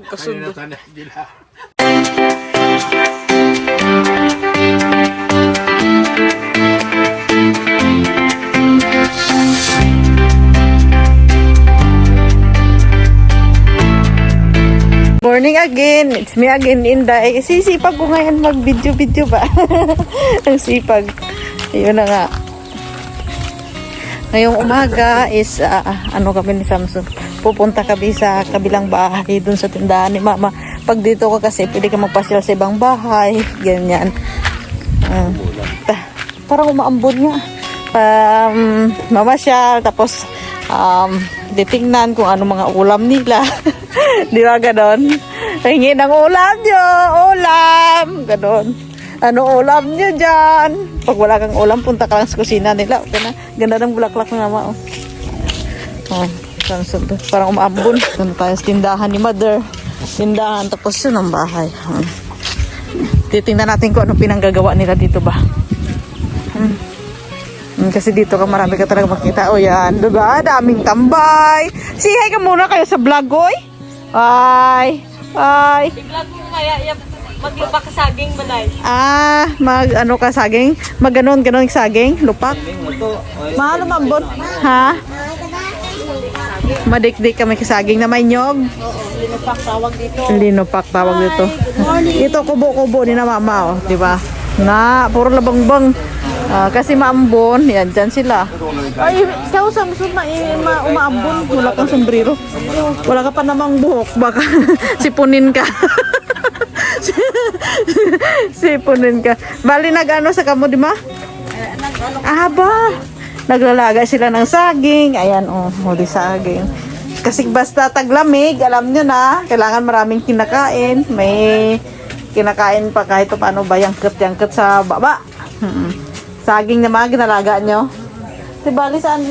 Kasundo. Morning again. It's me again, Inday. Sisipag ko ngayon mag-video-video ba? Ang sipag. Ayun na nga. Ngayong umaga is ano kami ni Samson. Pupunta kami sa kabilang bahay dun sa tindahan ni Mama. Pag dito ka kasi pwede ka magpasyal sa ibang bahay. Ganyan. Parang umaambon nga. Mamasyal. Tapos titingnan kung ano mga ulam nila. Di ba ganon? Hingi ng ulam nyo. Ulam. Ganon. Ano ulam nyo dyan? Pag wala kang ulam, punta ka lang sa kusina nila. Okay na. Ganda ng bulaklak ng Mama. Parang umaambon. Doon tayo sa tindahan ni Mother. Tindahan. Tapos yun ang bahay. Titingnan natin kung ano pinanggagawa nila dito ba. Kasi dito ka marami ka talaga makita. O yan. Diba? Daming tambay. Say hi ka muna kayo sa vlog, oy. Bye. Bye. I-vlog mo kaya maglupa ka saging balay. Ano ka saging? Ganon saging? Lupak? Mahal umambon? Ha? Madikdik kami kasaging na may nyog. Linupak tawag dito. Linupak tawag dito. Ito kubo-kubo ni na Mama, oh, di ba? Na, puro labangbang. Kasi maambon, yan, dyan sila. Ay, ikaw Samson, umaambon. Wala kang sombrero. Wala ka pa namang buhok. Baka sipunin ka. Sipunin ka. Bali nag-ano sa kamo, di ba? Ba? Naglalaga sila ng saging. Ayan, huli saging. Kasi basta taglamig, alam nyo na, kailangan maraming kinakain. May kinakain pa kahit paano ba, yangkit sa baba. Saging na mga ginalaga nyo. Bali saan?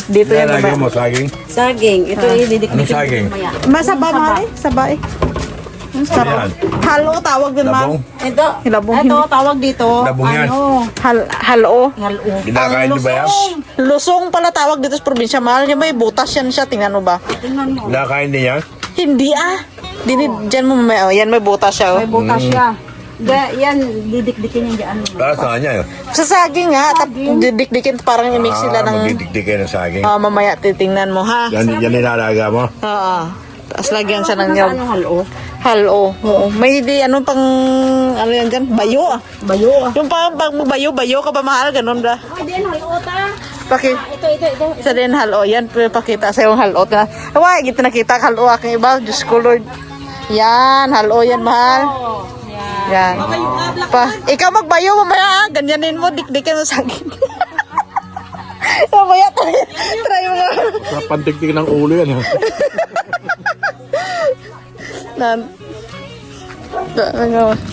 Dito yan. Ginalaga mo saging? Saging. Ito ididikdik. Anong saging? Masaba mahal eh. Saba eh. Sarap. Halo tawag din ma. Ito. Hilabong. Ito tawag dito. Labong yan. Halo. Ginakain nyo ba yan? Lusong pala tawag dito sa probinsya. Mahal niya may butas yan siya. Tingnan mo ba? Tingnan mo. Ginakain din yan? Hindi Diyan mo may yan may butas siya. May butas siya. Yan, didikdikin yung dyan. Para saan yan? Sa saging nga. Didikdikin parang i-mix sila ng... Magdidikdikin ng saging. Mamaya titingnan mo ha. Yan nilalaga mo? Oo. Tapos lagyan siya ng nyog. Ano halo? Halo. Oo. May di ano pang ano yan dyan? Bayo Bayo Yung pang bayo ka ba mahal? Ganun ba? din halo ta. Ito. Isa din halo. Yan, pakita sa yung halo. Away, gito nakita halo aking iba. Diyos ko Lord. Yan, halo yan mahal. Yan. Ikaw magbayo mamaya. Ganyanin mo, dikdikin mo saging. Mamaya, try mo. Sa pantiktik ng ulo yan.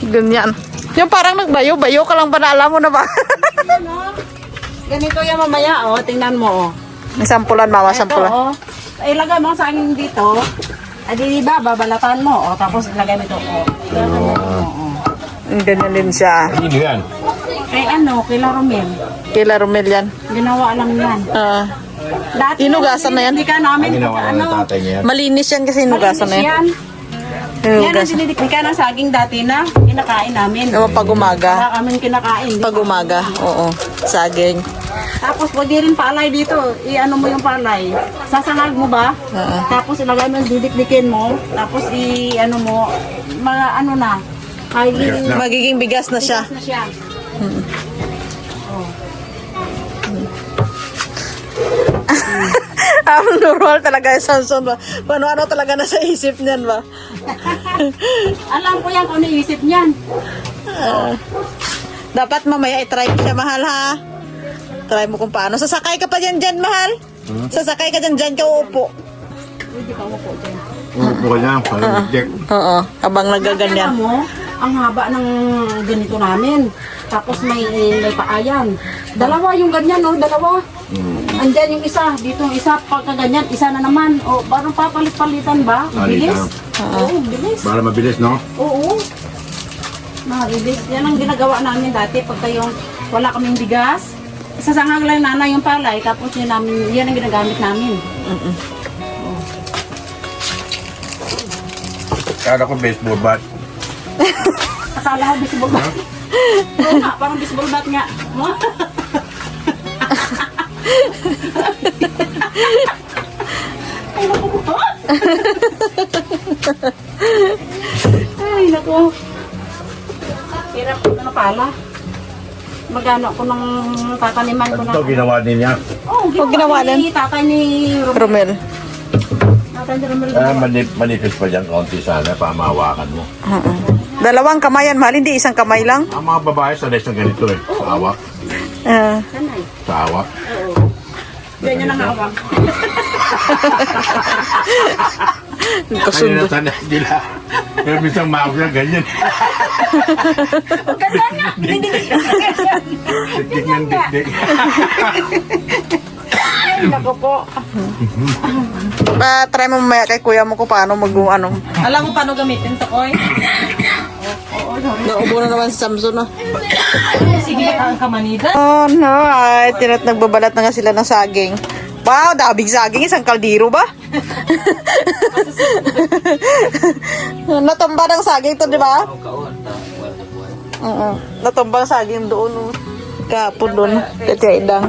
Ganyan. Yung parang nagbayo-bayo ka lang ba na alam mo na ba? Ganito yan mamaya, tingnan mo, May sampulan, Mama, sampulan. Ilagay mo sa akin dito. Di ba, babalatan mo, tapos ilagay mo ito, Ilagay mo, Ganyan din siya. Ano yan? Kila Romel. Kila Romel yan. Ginawa lang yan. Dati Inugasan na yan? Hindi ka namin, Ginawa ng tatay niya yan. Malinis yan kasi inugasan na yan. Yan ang dinidikdikan ng saging dati na kinakain namin. Pag umaga. Wala kami kinakain. Pag umaga, oo. Saging. Tapos pwede rin palay dito. I-ano mo yung palay. Sasangag mo ba? Tapos ilagay mo, didikdikin mo. Tapos i-ano mo, mga ano na. Magiging bigas na siya. Bigas na siya. Normal talaga yung Samson ba? Ano talaga nasa isip niyan ba? Alam ko yan kung ano isip niyan. Dapat mamaya i-try siya, mahal ha. Try mo kung paano. Sasakay ka pa dyan, mahal. Sasakay ka dyan ka uupo. Hindi ka upo dyan. Upo ka niya, pantiktik. Oo, habang nagaganyan. Alam mo, ang haba ng ganito namin. Tapos may paayan. Dalawa yung ganyan, dalawa. Andyan yung isa, dito yung isa, pagka ganyan, isa na naman. Parang papalit-palitan ba? Bilis? Oo, bilis. Para mabilis, no? Oo. Mabilis. Yan ang ginagawa namin dati pagka yung wala kaming bigas. Sasangag lang nanay yung palay, tapos yan ang ginagamit namin. Kala ko baseball bat. Akala ko baseball bat. Oo nga, parang baseball bat nga. Ay, naku po. Ay, naku. Hirap ko na pala. Magano ko ng tataniman ko na. Ito ginawa din niya. Oh, ginawa ni tatay ni Romel. Tatay ni Romel. Manipis pa dyan kaunti sana, pamahawakan mo. Dalawang kamay yan, mahal. Hindi isang kamay lang. Ang mga babae sanay sa ganito eh. Sa awak. Sanay. Sa awak. Oo. Ganyan ang hawak. Ayun Kasundo. na sanay nila. Pero minsan maawak na ganyan. Ganyan nga. Hindi. Dikdik ng dikdik. Ay, naku po. Try mo mamaya kay kuya mo kung paano ano. Alam mo paano gamitin to, Koy? Naubo na naman si Samson, no? Sige, ang kamanida. Oh no, ay, nagbabalat na nga sila ng saging. Wow, daming saging, isang kaldero ba? Natumba ng saging to, di ba? Oo, natumba ang saging doon. Oh. Kapon doon, sa Tiyaidang.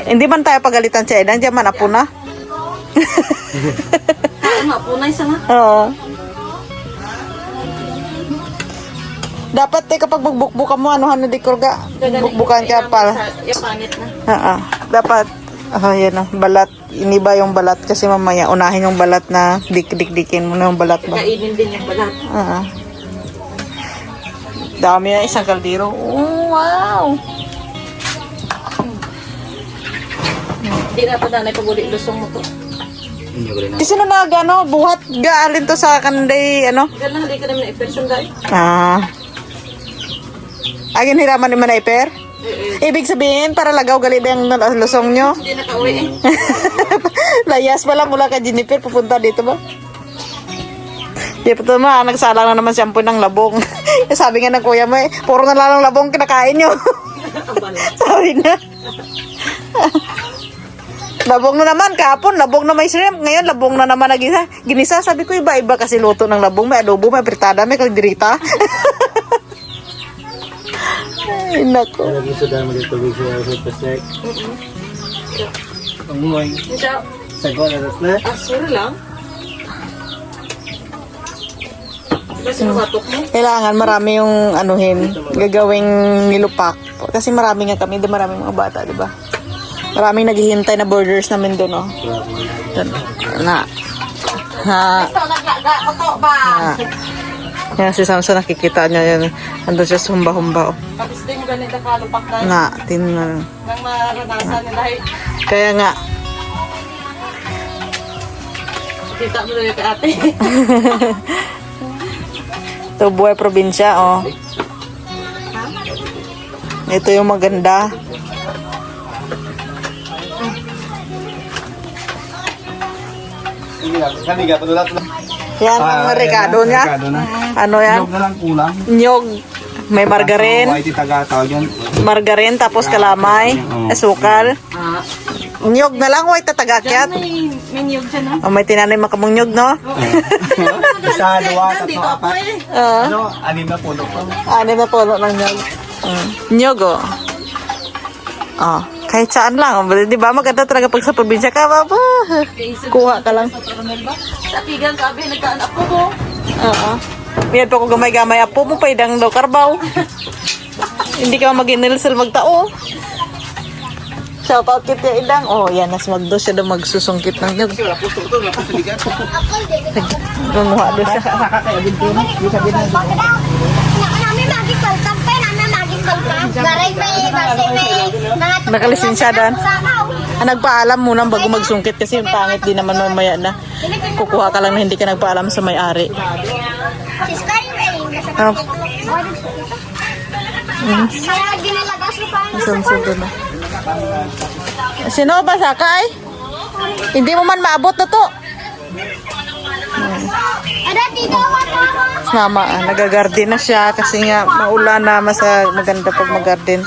Hindi man tayo pagalitan Tiyaidang, diyan man apo na. Nga po na isa nga. Oo. Dapat kapag magbukbukan mo, anuhan na di kurga. Bukbukan ka para. Yung pangit na. Dapat, yan na, balat. Iniba yung balat kasi mamaya unahin yung balat na dik-dik-dikin mo na yung balat ba. Kainin din yung balat. Dami na isang kaldero. Oh, wow! Hindi na pa nanay pag-uli lusong mo to. Kasi na buhat gaalin to sa kanday, ano? Ganun, hindi ka naman na-person dahil. Agin hiraman ni Manayper? Ibig sabihin, para lagaw gali yung lusong nyo? Hindi nakauwi eh. Layas pala mula kay Jennifer, pupunta dito ba? Di pa ito nagsalang na naman si Ampoy ng labong. Sabi nga ng kuya mo puro na lang labong kinakain nyo. Sabi na. Labong na naman, kahapon, labong na may shrimp. Ngayon, labong na naman ginisa. Sabi ko, iba-iba kasi luto ng labong. May adobo, may pritada, may kaldirita. Ay, nako. Gusto dahil magtutubig siya sa pasek. Panguhay. Sagot na rin na. Sorry lang. Kasi mabatok mo. Kailangan marami yung anuhin, gagawing nilupak. Kasi marami nga kami, maraming mga bata, di ba? Maraming naghihintay na borders namin doon, oh. Na. Ha. Ito, naglaga ko to ba? Yan si Samson, nakikita niya yan. Andun siya sa humba-humba, oh. Tapos din yung ganito kalupak na. Na, tingnan. Nang maranasan niya dahil Kaya nga, kita mo na yung kay ate. ito buhay probinsya, oh. Ito yung maganda. Kaniga, padulat lang. Yan ang rekado niya. Ano yan? Huwag na lang kulang. Nyog. May margarin. White taga-tawag yun. Margarin, tapos kalamay, asukal. Nyog na lang, white tatagakyat. May niyog siya na. Oh, may tinanay makamong nyog, no? Isa, dua, tatlo, Dito ako apat. eh. Ano, anim na puno pa. Anim na puno ng nyog. Nyog, oh. Oh, kahit saan lang. Oh, di ba? Maganda talaga pag sa probinsya ka, baba. Kuha ka lang. Sa tigang kabi, nagkaanak ko ko. Oo. Yan pa ko gamay-gamay apo mo, paidang daw karbaw. Hindi ka mag-inilsel magtao. Shout out kita idang. Oh, yan. Nas magdo siya daw magsusungkit ng nyog. Nanguha doon siya. Nakalisensya dan. Nagpaalam muna bago magsungkit kasi yung pangit din naman mamaya na. Kukuha ka lang na hindi ka nagpaalam sa may-ari. Oh. Sumsugo na. Sino ba sakay? Hindi mo man maabot na to. Mama, nagagarden na siya kasi nga maulan na maganda pag mag-garden.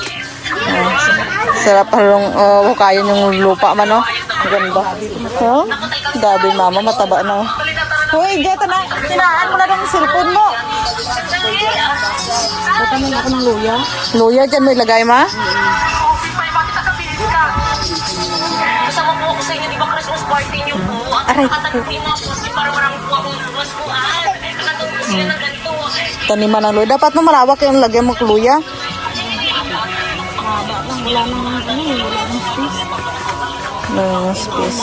Sarap halong hukayin yung lupa man, no? Maganda. Gabi mama, mataba na. Hoy, dito na. Tinaan mo na ng cellphone mo. Tatanan ako ng luya. Luya, dyan mo ilagay, ma? Kasama po ako sa inyo, di ba Christmas party niyo po? At Aray. nakatanim yung mga post niyo para marami po akong maskuhan. Nakatanim po sila ng ganito. Taniman ng luya. Dapat mo malawak yung lagay mo luya. Wala nang space. No space.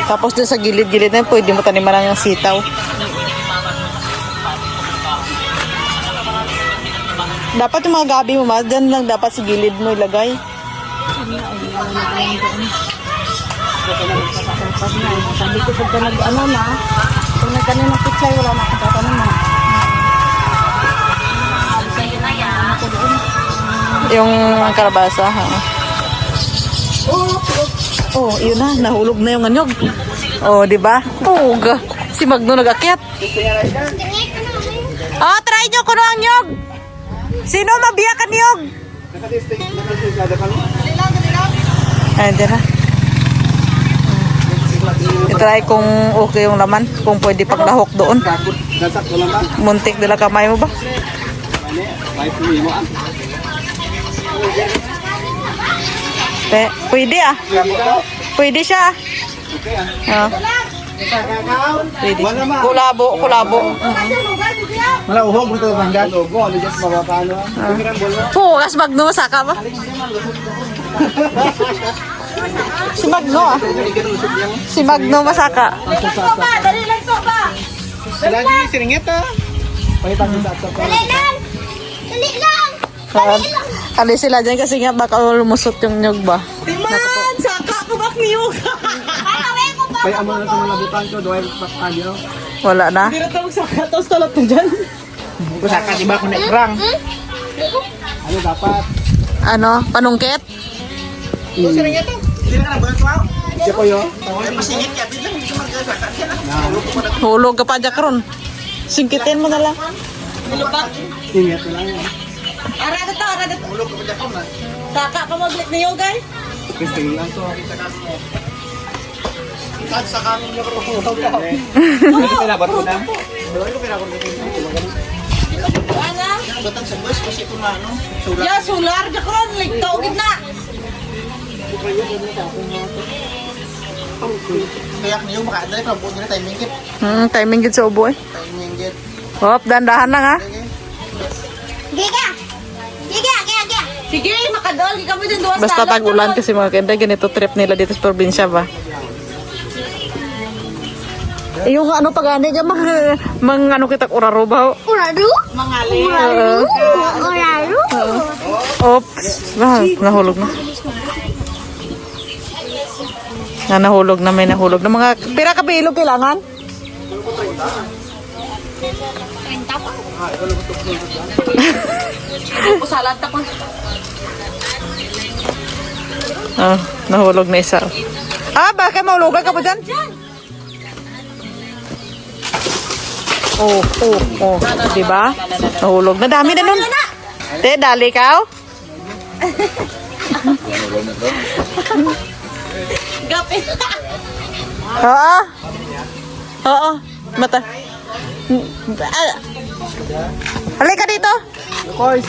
Tapos dun sa gilid-gilid na yun, pwede mo taniman ng sitaw. Dapat yung mga gabi mo, ma, dyan lang dapat sa gilid mo ilagay. Sabi ko pagka nag-ano na, pag nagkanin ng pichay, wala na akong tatanan na. Yung kalabasa, ha? Oh, yun na, nahulog na yung anyog. Oh, di ba? Puga. Si Magno nag-akyat. Oh, try nyo kuno ang nyog. Sino mabiyakan nyog? Ay, dyan na. I-try kung okay yung laman, kung pwede paglahok doon. Dasak ko lang ba? Muntik nila kamay mo ba? May puli mo ah. Pwede ah. Pwede siya. Okay ah. Ah. Pwede. Wala ma. Kulabo, kulabo. Wala uhog mo ito hanggang. Logo, ano dyan sa mga paano. Pikiran mo lang. Pugas Magno, saka ba? Si Magno ah. Si Magno masaka. Sila dyan yung siringit ah. Palitan mo sa atap. Alis sila dyan kasi nga baka lumusot yung nyog ba? Timan! Saka ko bak niyog! Kaya amo na ito mga labutan ko. Doy pakadyo. Wala na. Hindi na tawag saka, tapos talat ko dyan. Kusaka si ba ko na ikrang. Ano dapat? Ano? Panungkit? Siringit ah. Hindi na ka na bulan ko ah. Siya ko yun. Masingit ka. Biglang hindi ka magkasaka. Hulog ka pa dyan karon. Singkitin mo na lang. Singit ko lang. Arada to, arada to. Saka ka maglit niyog ay. Gusto lang to. Sa kanin niya ko ito. Hindi ka pinabat ko na. Doon ko pinabat ko na. Ana? Batang sa bus kasi ito na ano. Ya, solar ka karon, ligtaw gid na. Kayak niyo makaadali pa buo nila timing kit. Timing gid sa ubo eh. Timing kit. Hop, dandahan lang ha. Sige, makadol gi kami din duwas. Basta tag-ulan kasi mga kenda, ganito trip nila dito sa probinsya ba. Yung ano pagani dyan, mga ano kita uraro ba? Mangali. Oops. Nahulog na. Nahulog na, may nahulog na. Mga pira ka bilog kailangan? Usalan ta pa. Ah, nahulog na isa. Ah, baka mahulugan ka pa dyan? Oh. Diba? Nahulog na. Dami na nun. Te, dali ka. Gapit. Oo. Mata. Halika dito. Boys.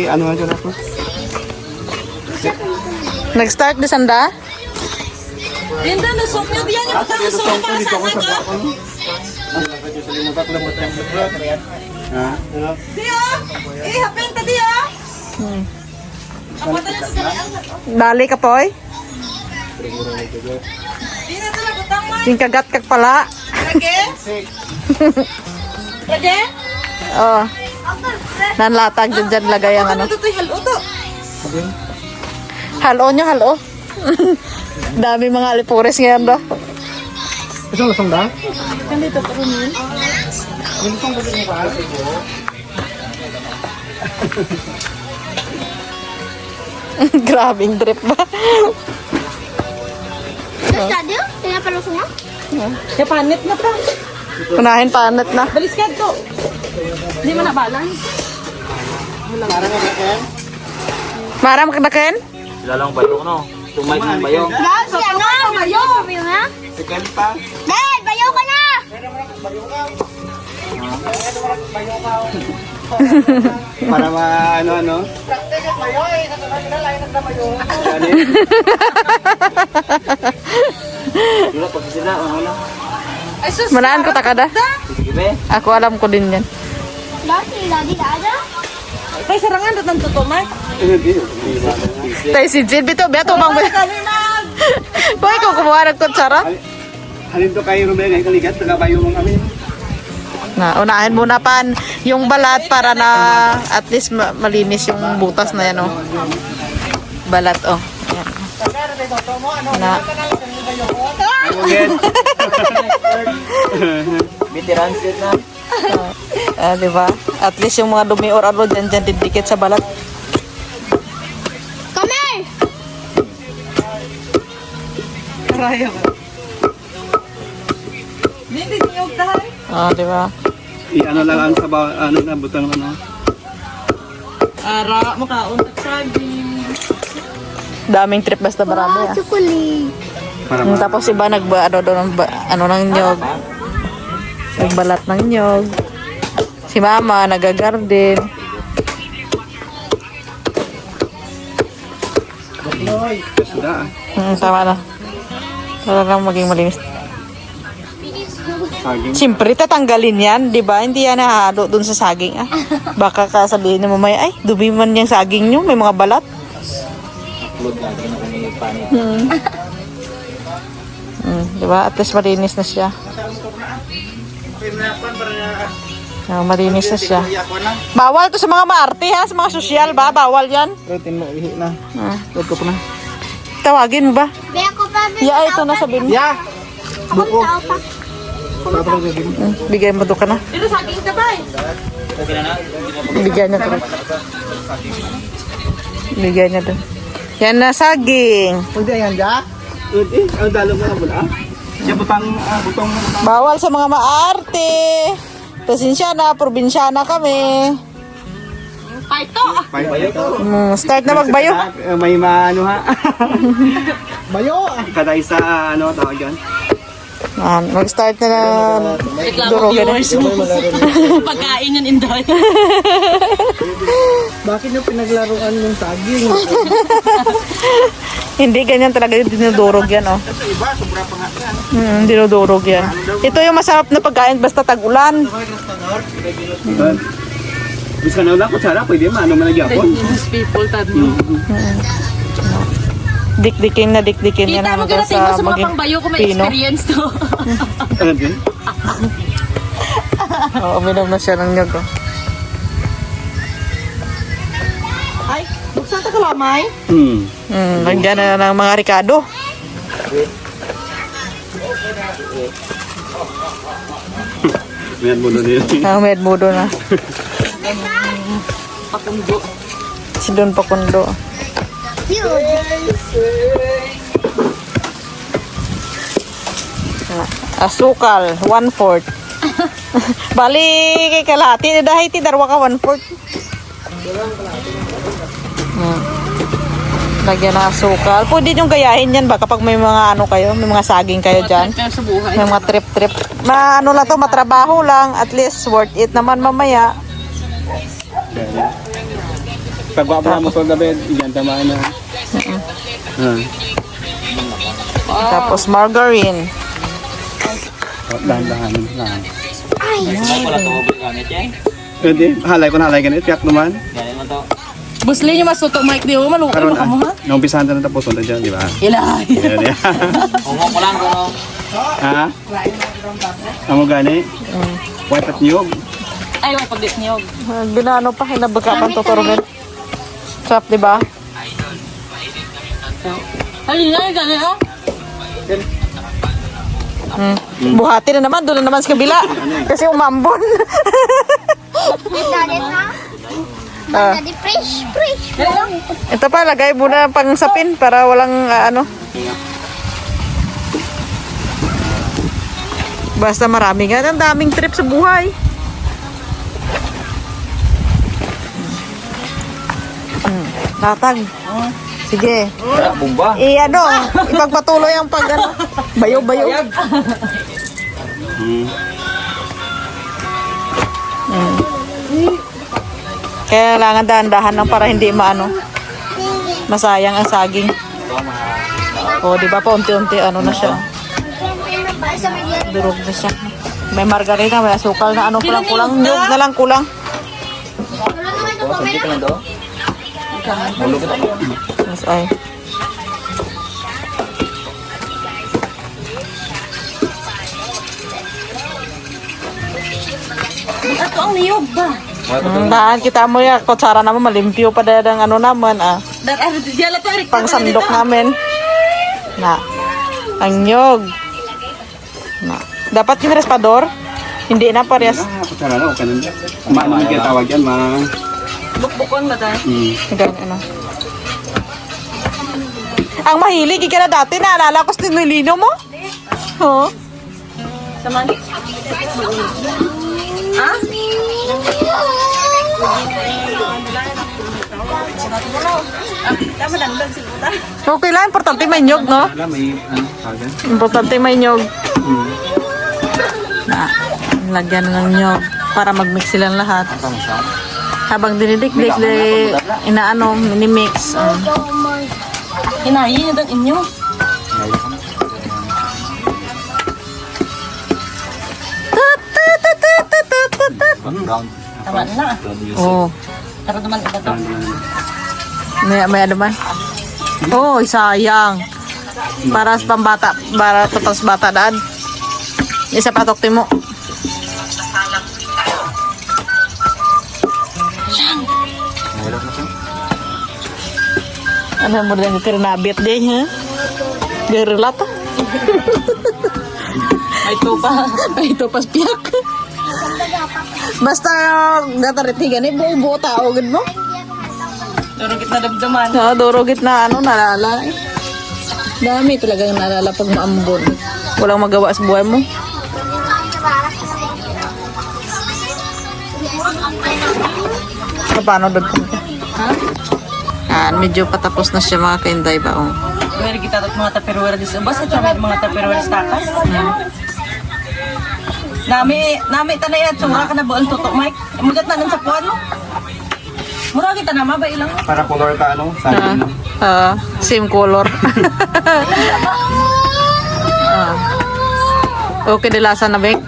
Ano nga na po? Nag-start na sanda? Dinda na sok niyo diyan yung pagkakasok para sa akin. Ha? Tiyo, hapin ta tiyo. Ako tayo sa Dali ka, Poy. Di na talaga butang man. Yung kagat kag pala. Lagi? Lagi? Oo. Nanlatag dyan lagay ang ano. Ano to halo to? Halo nyo, halo. Dami mga alipores ngayon do. Isang lasong da? Kanito pa rin yun. Yung isang gusto mo ka? Grabing trip ba? Kaya panit na pa. Unahin panat na. Balis ka to. Hindi mo na balance. Parang nga ba Maram ka na ken? Sila lang bayo ko no. Tumay ng bayo. Yan, siya nga. Mayo. Pwede pa. Dad, bayaw ka na! Para ano. Manaan ko takada. Ako alam ko din yan. Daddy, ada? Tay sarangan datang tuto Mike. Tay si Jid, bito, beto bang Boy, ko kumuha ng kutsara. Halin to kayo Romel, ngayon kaligat, nagabayo mo kami. Na, unahin muna pan yung balat para na at least malinis yung butas na yan, oh. Balat, oh. Ayan. Na. Veteran street na. Diba? At least yung mga dumi or ano dyan didikit sa balat. Come here! Diba? Ano lang ang sabaw, ano na, butang ano. Ara mo ka untak saging. Daming trip basta marami, ah. Chocolate. Para Tapos iba ano doon ano ng nyog. Nagbalat ng nyog. Si mama nagagarden. sudah. Tama na. Talagang maging malinis. Saging. Siyempre, tatanggalin yan, di ba? Hindi yan nahalo dun sa saging, ah. Baka kasabihin ni mamay, ay, dumi man yung saging nyo, may mga balat. Di ba? At least malinis na siya. Malinis na siya. Bawal to sa mga maarte, ha? Sa mga sosyal ba? Bawal yan. Protein mo, ihi na. Tutok na. Tawagin mo ba? Bea ko pa, Ya, ito na sabihin mo. Ya! Akong tao pa. Bigay mo doon ka na. Ito saging ka ba? Bigyan niya doon. Bigyan niya doon. Yan na saging. Pwede yan, ja? Pwede. Ang dalo mo na muna. Siya butang. Bawal sa mga maarte. Prosinsyana, probinsyana kami. Paito. Start na magbayo. May maano ha. Bayo! Kada isa, ano, tawag yan. Mag-start na Reklamo viewers mo. Pagkain yan, Inday. Bakit nyo pinaglaruan yung saging? Hindi, ganyan talaga yung dinudurog yan, oh. Dinudurog yan. Ito yung masarap na pagkain basta tag-ulan. Bisa na ulang kutsara, pwede man, ano man nagyapon. These people, tadmo. Dikdikin na dikdikin yan Kita mo hanggang ganatin mo sa sa mga maging pangbayo kung may pino. experience to. Ano din? Uminom na siya ng nyog, oh. Ay, buksan ta kalamay. Nandiyan na ng mga Ricardo. Yan mo doon yun. Ang med mudo na. Pakundo. Si Don Pakundo. Asukal, 1/4. Bali, kay kalahati. Dahil ti darwa ka 1/4. Lagyan ng asukal. Pwede yung gayahin yan ba kapag may mga ano kayo, may mga saging kayo dyan. Pero sa buhay. May mga trip-trip. Ano lang to, matrabaho lang. At least worth it naman mamaya. Pagwapa mo sa gabi, yan tamaan na. Tapos margarine. Dahan-dahanin lang. Pwede, halay ko na halay ganit, piyak naman. Busli nyo masuto, Mike, di mo maluto Karoon ka mo, ha? naumpisahan na tapos na dyan, di ba? Ilay. Yan, yan. Ha? Amo gani? White at niyog. Ay, may pagdit niyog. Ginano pa, hinabagkapan to turunin. Sarap, di ba? Ay, gani, oh. Buhati na naman, doon na naman sa kabila. Kasi umambon. Daddy na. Daddy, fresh. Ito pa, lagay muna pang sapin para walang ano. Basta marami nga. Ang daming trip sa buhay. Tatag. Sige. Bumba. Ipagpatuloy ang pag ano. Bayo. Kailangan dahan-dahan lang para hindi masayang ang saging. O, di ba pa unti-unti na siya. Durog na siya. May margarina, may asukal na kulang. Nyug na lang kulang. Yes, ay. Ato ang niyog ba? Daan kita mo ya, kutsara naman malimpyo pa dahil ang naman pang sandok namin. Na. Ang nyog. Na. Dapat yung respador. Hindi na parehas. Kutsara na, okay na. Maano yung tawag yan, Bukbukon ba tayo? Ganyan Ang mahilig, ika na dati, naalala ko sa nilino mo. Oo. Saman? Ha? Tama lang siguro. Okay lang, importante may nyog, no? Wala, may saga. Importante may nyog. Na, lagyan ng nyog para mag-mix silang lahat. Habang dinidikdik, minimix. Hinahin yung inyo. Tama na. Oh, Tara naman ito to. may ano man? Oh, sayang. Para sa pambata, para tapos bata daan. Isa patok mo. Ano mo lang nabit din, ha? Gerla to. Ay tupa. Ay, ito pas piyak. Basta gataritigan buo-buo tao gud mo. Durugit na damdaman. Durugit na nalala. Dami talagang nalala pag maambon. Walang magawa sa buhay mo. Paano doon ka? Medyo patapos na siya mga kainday ba? Oh. Meron kita at mga tupperware dis. Basta may mga tupperware takas. Nami tanay at sumura ka na buong tutok, Mike. Mugat na nun sa puwan mo. Mura kita na mabay lang. Para color ka, saging. Same color. Okay, dilasa na, Bek.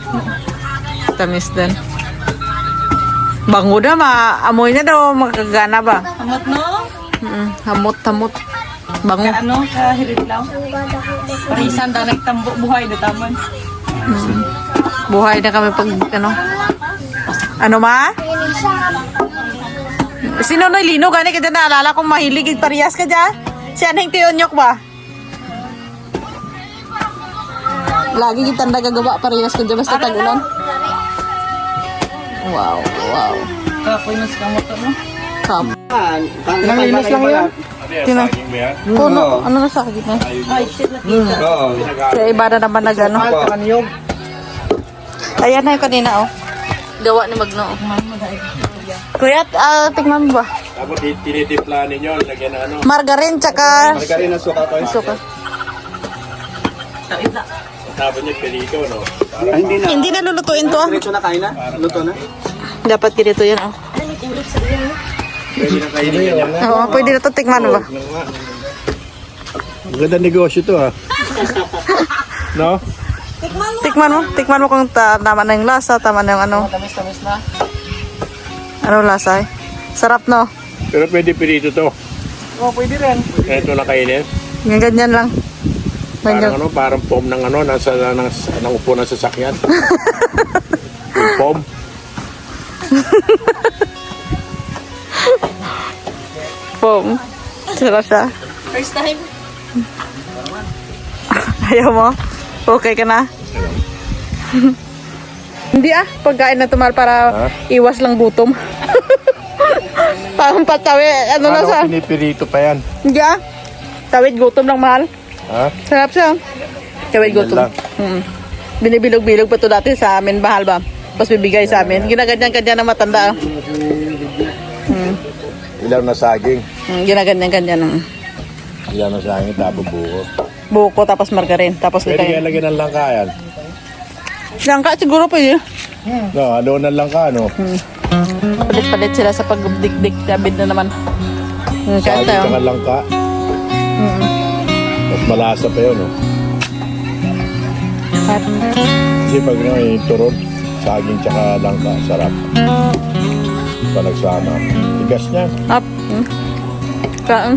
Tamis din. Bango na, amoy na daw, makagana ba? Hamot no? Hamot. Bango. Kahirit lang. Parisan da nagtambo buhay na taman. Buhay na kami pag, Ano ma? Sino na lino? Gani ka dyan naalala kong mahilig. Parehas ka dyan? Si Anheng Tiyonyok ba? Lagi kita nagagawa parehas ka dyan. Basta tag-ulan. Wow. Kapoy na sa kamot mo. Kap. Nanglinis lang yun. Ano na sa akin na? Ay, shit na kita. Oo. Kaya iba na naman nag-ano. Ayan na yung kanina, oh. Gawa ni Magno. Kuya, tingnan mo ba? Tapos tinitipla ninyo, lagyan na Margarine, tsaka... Margarine na suka ko. Suka. Sabi niya pelito, no? Hindi na. Hindi na lulutuin to, ah. Diretso na kain na? Luto na? Dapat ganito yan, oh. Pwede na kainin niya. Oo, pwede na to. Tingnan mo ba? Maganda negosyo to, ha? No? Tikman mo kung tama na yung lasa, tama na yung ano. Tamis na. Ano lasa, eh? Sarap, no? Pero pwede pelito to. Oo, pwede rin. Ito na kainin. Yung ganyan lang. Parang parang foam ng nang upo ng sasakyan. Yung foam. Foam. Sarap siya. First time. Ayaw mo? Okay ka na? Hindi pagkain na tumal para iwas lang gutom. Parang patawi, lang sa... Pinipirito pa yan? Hindi tawid gutom lang mahal. Ha? Sarap siya. Tawid Ganyan gutom. lang. Binibilog-bilog pa to dati sa amin, mahal ba? Tapos bibigay sa amin. Ginaganyan-ganyan na matanda. Ilaw na saging. Ginaganyan-ganyan. Ilaw na saging, tapos buko. Buko, tapos margarine, tapos Pwede kaya kaya. lagyan ng langka yan. Langka siguro pa yun. No, ano ng langka, no? Palit-palit sila sa pagdikdik. Sabid na naman. Kaya Saging tayo. tsaka langka. Mas malasa pa yun, no? Kasi pag may turod, saging tsaka langka, sarap. Panagsama. Tigas niya. Up. Kaan.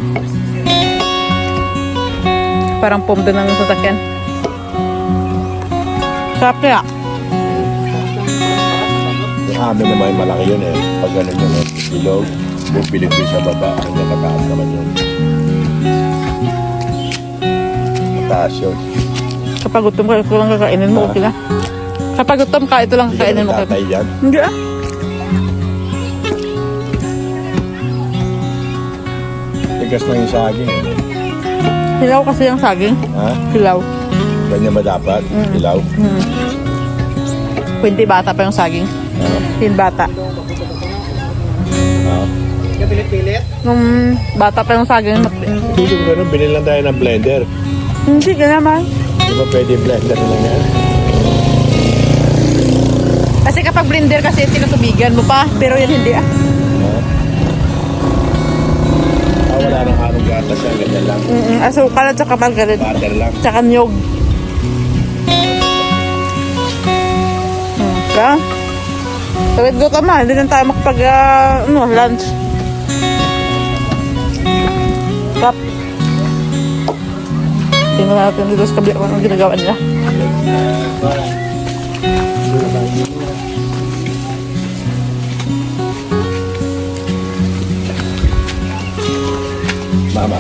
Parang pumdo ng sasakyan. Sarap kaya. Yung amin naman malaki yun eh. Pag ganun yun eh. Ilog, bupilig ko sa baba. Hanggang mataas naman yun. Mataas yun. Kapag gutom ka, ito lang kakainin mo, okay na. Kapag gutom ka, ito lang Hindi ka kakainin mo. tatay yan. Hindi ah. Tigas na yung saging eh. Hilaw kasi yung saging. Ha? Hilaw. Ganyan ba dapat? Ilaw? 20 bata pa yung saging. Ha? 10 bata. Ha? Pilit-pilit. Nung bata pa yung saging, Hindi ko gano'n, binili lang tayo ng blender. hindi ka naman. Di ba pwede blender na lang yan? Kasi kapag blender kasi tinutubigan mo pa, pero yun hindi ah. Ha? Wala nang harong gatas yan, ganyan lang. Asukal at saka margarin. Butter lang. Tsaka niyog. Kaya, tawid ko ka ma, hindi na tayo makapag, lunch. Kap. Tingnan natin dito sa kabila kung anong ginagawa nila. Mama.